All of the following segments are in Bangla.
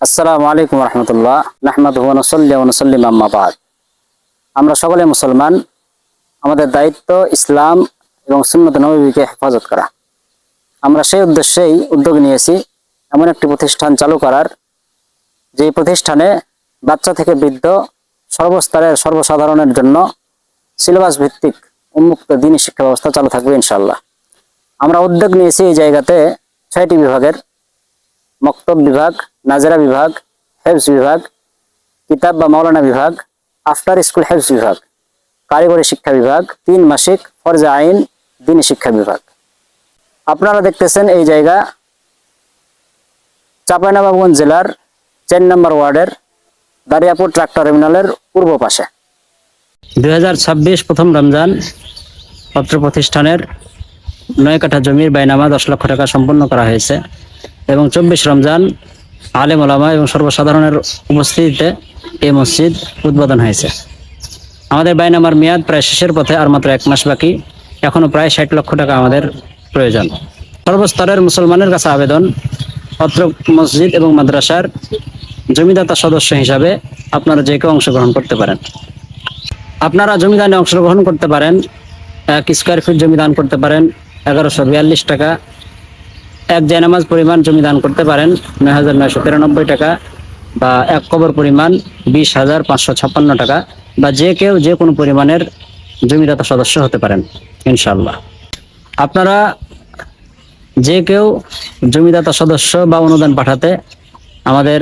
আসসালামু আলাইকুম রহমতুল্লাহ নাহমাদুহু ওয়া নুসাল্লি ওয়া নুসাল্লিমু আম্মা বা'দ। আমরা সকলে মুসলমান। আমাদের দায়িত্ব ইসলাম এবং সুন্নত নববীকে হেফাজত করা। আমরা সেই উদ্দেশ্যেই উদ্যোগ নিয়েছি এমন একটি প্রতিষ্ঠান চালু করার, যে প্রতিষ্ঠানে বাচ্চা থেকে বৃদ্ধ সর্বস্তরের সর্বসাধারণের জন্য সিলেবাস ভিত্তিক উন্মুক্ত দ্বীনী শিক্ষা ব্যবস্থা চালু থাকবে ইনশাআল্লাহ। আমরা উদ্যোগ নিয়েছি এই জায়গাতে 6টি বিভাগের: মক্তব বিভাগ, নাজেরা বিভাগ, হেফজ বিভাগ, কিতাব বা মাওলানা বিভাগ, আফটার স্কুল হেফজ বিভাগ, কারিগরি শিক্ষা বিভাগ, 3 মাসিক ফরজে আইন দ্বীনী শিক্ষা বিভাগ। আপনারা দেখতেছেন এই জায়গা চাঁপাইনবাবগঞ্জ জেলার 4 নম্বর ওয়ার্ডের দারিয়াপুর ট্রাক্টর টার্মিনালের পূর্ব পাশে। 2026 প্রথম রমজান পত্র প্রতিষ্ঠানের 9 কাঠা জমির বাইনামা 10 লক্ষ টাকা সম্পন্ন করা হয়েছে এবং 24 রমজান আলেম ওলামা এবং সর্বসাধারণের উপস্থিতিতে এই মসজিদ উদ্বোধন হয়েছে। আমাদের বাইনামার মেয়াদ প্রায় শেষের পথে, আর মাত্র 1 মাস বাকি। এখনো প্রায় 60 লক্ষ টাকা আমাদের প্রয়োজন। সর্বস্তরের মুসলমানের কাছে আবেদন, অত্র মসজিদ এবং মাদ্রাসার জমিদাতা সদস্য হিসাবে আপনারা যে কেউ অংশগ্রহণ করতে পারেন। আপনারা জমিদানে অংশগ্রহণ করতে পারেন। 1 স্কোয়ার ফিট জমি দান করতে পারেন 1142 টাকা। 1 জায়নামাজ পরিমাণ জমি দান করতে পারেন 9993 টাকা, বা 1 কবর পরিমাণ 20,556 টাকা, বা যে কেউ যে কোনো পরিমাণের জমিদাতা সদস্য হতে পারেন ইনশাআল্লাহ। আপনারা যে কেউ জমিদাতা সদস্য বা অনুদান পাঠাতে আমাদের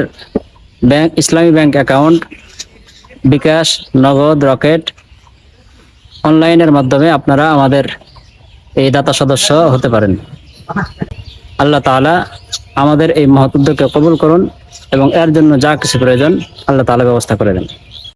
ব্যাংক, ইসলামী ব্যাংক অ্যাকাউন্ট, বিকাশ, নগদ, রকেট, অনলাইনের মাধ্যমে আপনারা আমাদের এই দাতা সদস্য হতে পারেন। আল্লাহ তাআলা আমাদের এই মহৎ উদ্যোগকে কবুল করুন এবং এর জন্য যা কিছু প্রয়োজন আল্লাহ তাআলা ব্যবস্থা করে দেন।